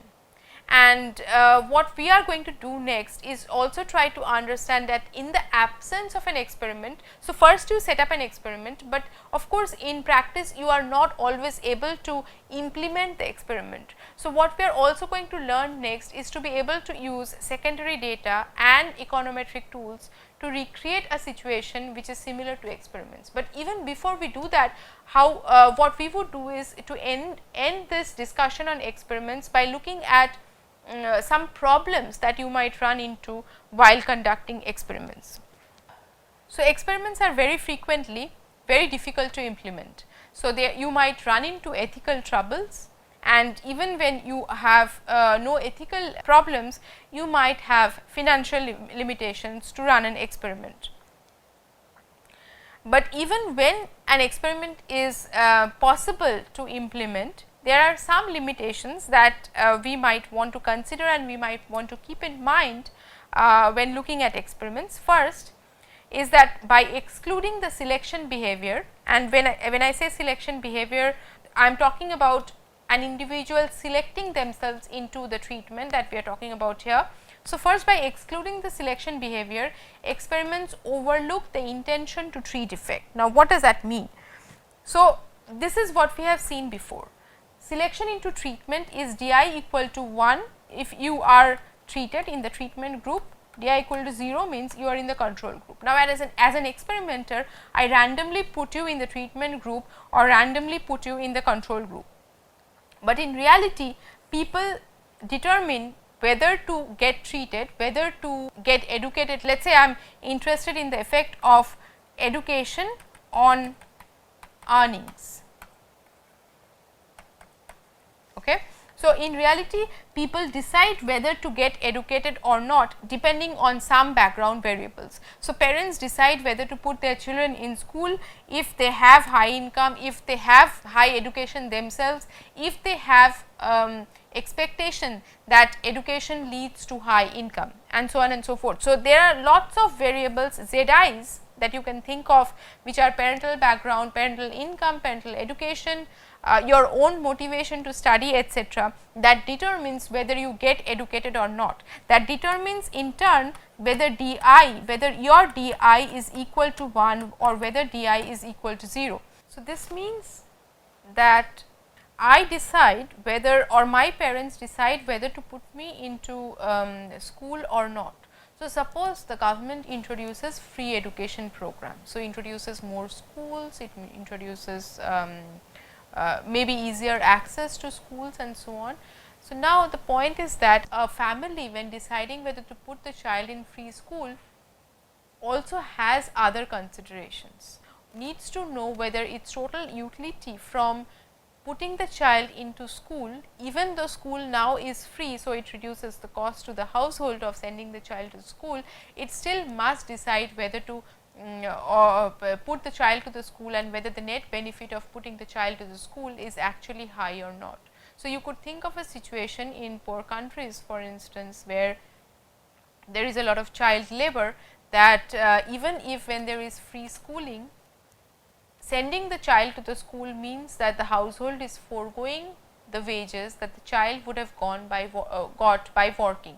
And what we are going to do next is also try to understand that in the absence of an experiment, so first you set up an experiment, but of course, in practice you are not always able to implement the experiment. So, what we are also going to learn next is to be able to use secondary data and econometric tools to recreate a situation which is similar to experiments. But even before we do that, what we would do is to end this discussion on experiments by looking at some problems that you might run into while conducting experiments. So, experiments are very frequently very difficult to implement. So, you might run into ethical troubles, and even when you have no ethical problems, you might have financial limitations to run an experiment. But even when an experiment is possible to implement, there are some limitations that we might want to consider and we might want to keep in mind when looking at experiments. First is that by excluding the selection behavior, and when I say selection behavior, I am talking about an individual selecting themselves into the treatment that we are talking about here. So, first, by excluding the selection behavior, experiments overlook the intention to treat effect. Now, what does that mean? So, this is what we have seen before. Selection into treatment is di equal to 1 if you are treated in the treatment group, di equal to 0 means you are in the control group. Now, as an experimenter, I randomly put you in the treatment group or randomly put you in the control group, but in reality people determine whether to get treated, whether to get educated. Let us say I am interested in the effect of education on earnings. Okay. So, in reality people decide whether to get educated or not depending on some background variables. So, parents decide whether to put their children in school if they have high income, if they have high education themselves, if they have expectation that education leads to high income, and so on and so forth. So, there are lots of variables, ZIs, that you can think of, which are parental background, parental income, parental education, your own motivation to study, etc., that determines whether you get educated or not. That determines in turn whether DI, whether your DI is equal to 1 or whether DI is equal to 0. So, this means that I decide whether, or my parents decide whether to put me into school or not. So, suppose the government introduces free education program. So, introduces more schools, it introduces maybe easier access to schools and so on. So, now the point is that a family, when deciding whether to put the child in free school, also has other considerations, needs to know whether its total utility from putting the child into school, even though school now is free. So, it reduces the cost to the household of sending the child to school, it still must decide whether to put the child to the school and whether the net benefit of putting the child to the school is actually high or not. So, you could think of a situation in poor countries, for instance, where there is a lot of child labor, that even if when there is free schooling, sending the child to the school means that the household is foregoing the wages that the child would have got by working,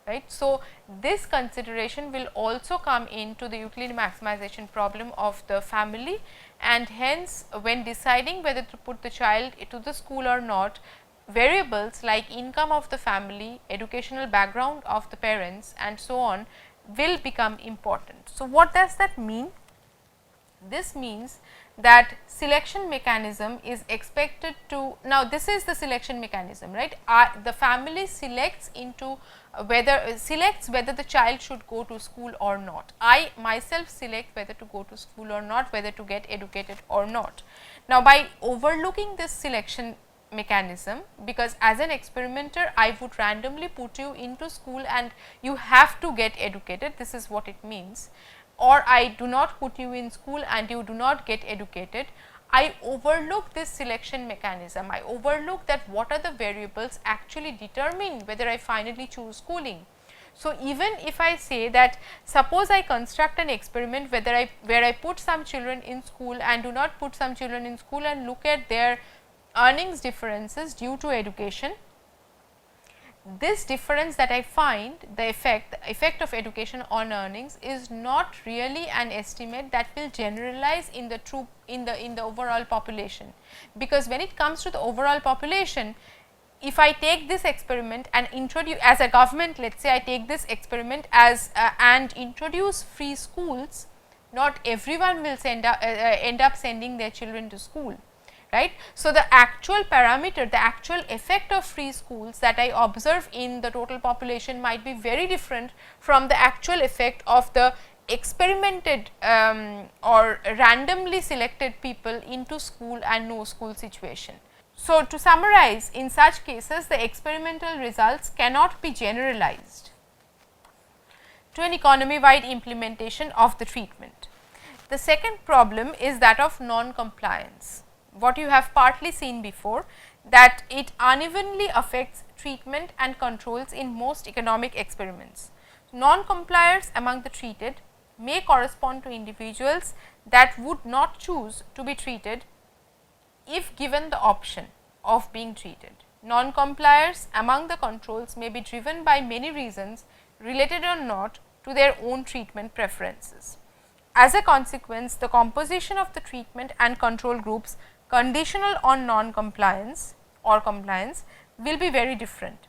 right. So, this consideration will also come into the utility maximization problem of the family, and hence when deciding whether to put the child to the school or not, variables like income of the family, educational background of the parents and so on will become important. So, what does that mean? This means that selection mechanism is expected to, now this is the selection mechanism, right. The family selects into selects whether the child should go to school or not. I myself select whether to go to school or not, whether to get educated or not. Now, by overlooking this selection mechanism, because as an experimenter I would randomly put you into school and you have to get educated, this is what it means, or I do not put you in school and you do not get educated, I overlook this selection mechanism. I overlook that what are the variables actually determine whether I finally choose schooling. So, even if I say that, suppose I construct an experiment where I put some children in school and do not put some children in school and look at their earnings differences due to education, this difference that I find, the effect of education on earnings, is not really an estimate that will generalize in the overall population, because when it comes to the overall population, if I take this experiment and introduce as a government, let us say I take this experiment as and introduce free schools, not everyone will end up sending their children to school, right. So, the actual parameter, the actual effect of free schools that I observe in the total population might be very different from the actual effect of the experimented or randomly selected people into school and no school situation. So, to summarize, in such cases the experimental results cannot be generalized to an economy wide implementation of the treatment. The second problem is that of non-compliance, what you have partly seen before, that it unevenly affects treatment and controls in most economic experiments. Non-compliers among the treated may correspond to individuals that would not choose to be treated if given the option of being treated. Non-compliers among the controls may be driven by many reasons related or not to their own treatment preferences. As a consequence, the composition of the treatment and control groups conditional on non-compliance or compliance will be very different.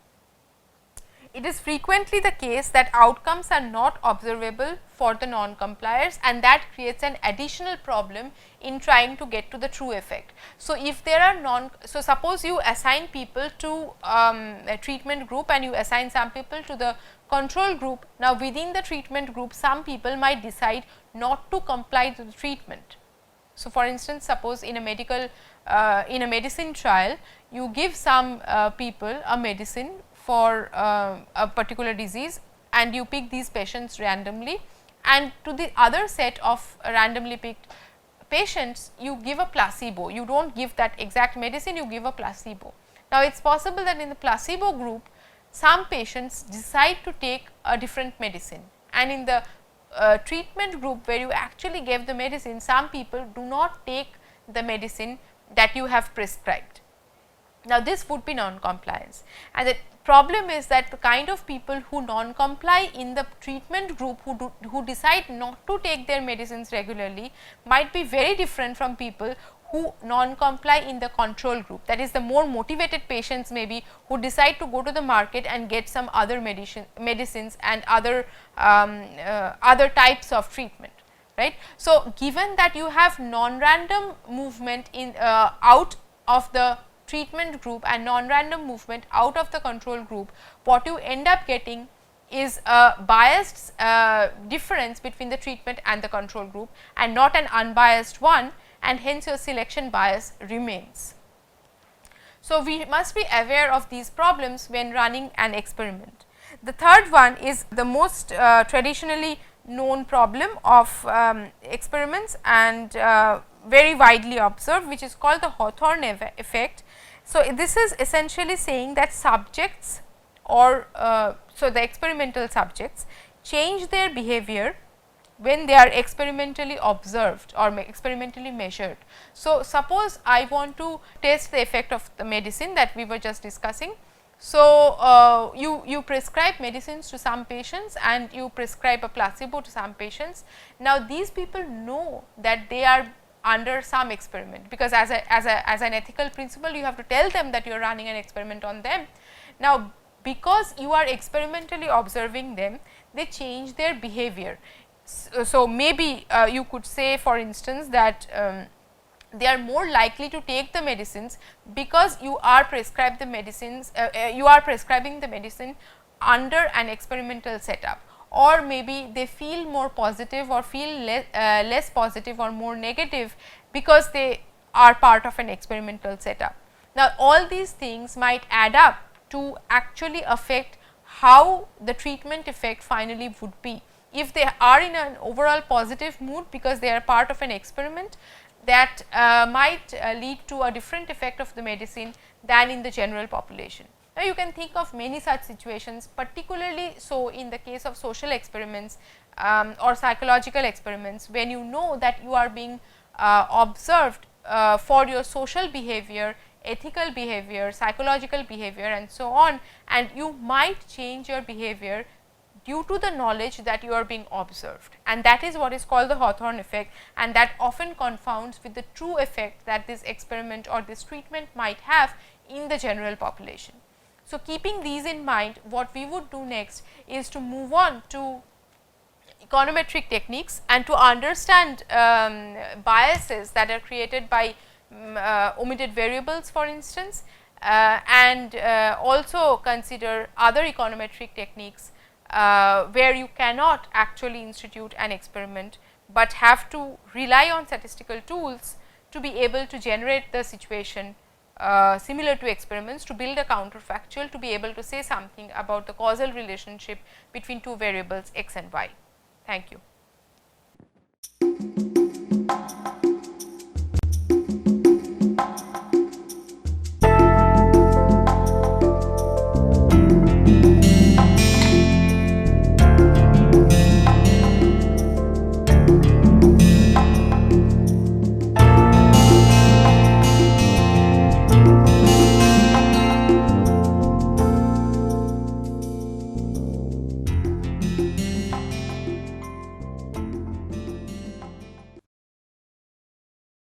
It is frequently the case that outcomes are not observable for the non-compliers, and that creates an additional problem in trying to get to the true effect. So, if there are so suppose you assign people to a treatment group and you assign some people to the control group. Now, within the treatment group, some people might decide not to comply to the treatment. So, for instance, suppose in a medicine trial, you give some people a medicine for a particular disease, and you pick these patients randomly, and to the other set of randomly picked patients you give a placebo. You do not give that exact medicine, you give a placebo. Now, it is possible that in the placebo group some patients decide to take a different medicine, and in the treatment group where you actually gave the medicine, some people do not take the medicine that you have prescribed. Now, this would be non-compliance, and the problem is that the kind of people who non-comply in the treatment group, who decide not to take their medicines regularly, might be very different from people who non-comply in the control group. That is, the more motivated patients maybe who decide to go to the market and get some other medicines and other types of treatment, right. So, given that you have non-random movement in out of the treatment group and non-random movement out of the control group, what you end up getting is a biased difference between the treatment and the control group, and not an unbiased one, and hence your selection bias remains. So, we must be aware of these problems when running an experiment. The third one is the most traditionally known problem of experiments and very widely observed, which is called the Hawthorne effect. So, this is essentially saying that subjects or so the experimental subjects change their behavior when they are experimentally observed or experimentally measured. So, suppose I want to test the effect of the medicine that we were just discussing. So, you prescribe medicines to some patients and you prescribe a placebo to some patients. Now, these people know that they are under some experiment, because as an ethical principle you have to tell them that you are running an experiment on them. Now, because you are experimentally observing them, they change their behavior. So, maybe you could say, for instance, that they are more likely to take the medicines because you are prescribing the medicine under an experimental setup, or maybe they feel more positive or feel less positive or more negative because they are part of an experimental setup. Now, all these things might add up to actually affect how the treatment effect finally would be. If they are in an overall positive mood because they are part of an experiment, that might lead to a different effect of the medicine than in the general population. Now, you can think of many such situations, particularly so in the case of social experiments or psychological experiments, when you know that you are being observed for your social behavior, ethical behavior, psychological behavior and so on, and you might change your behavior due to the knowledge that you are being observed, and that is what is called the Hawthorne effect, and that often confounds with the true effect that this experiment or this treatment might have in the general population. So, keeping these in mind, what we would do next is to move on to econometric techniques and to understand biases that are created by omitted variables, for instance, and also consider other econometric techniques where you cannot actually institute an experiment, but have to rely on statistical tools to be able to generate the situation similar to experiments, to build a counterfactual, to be able to say something about the causal relationship between two variables x and y. Thank you.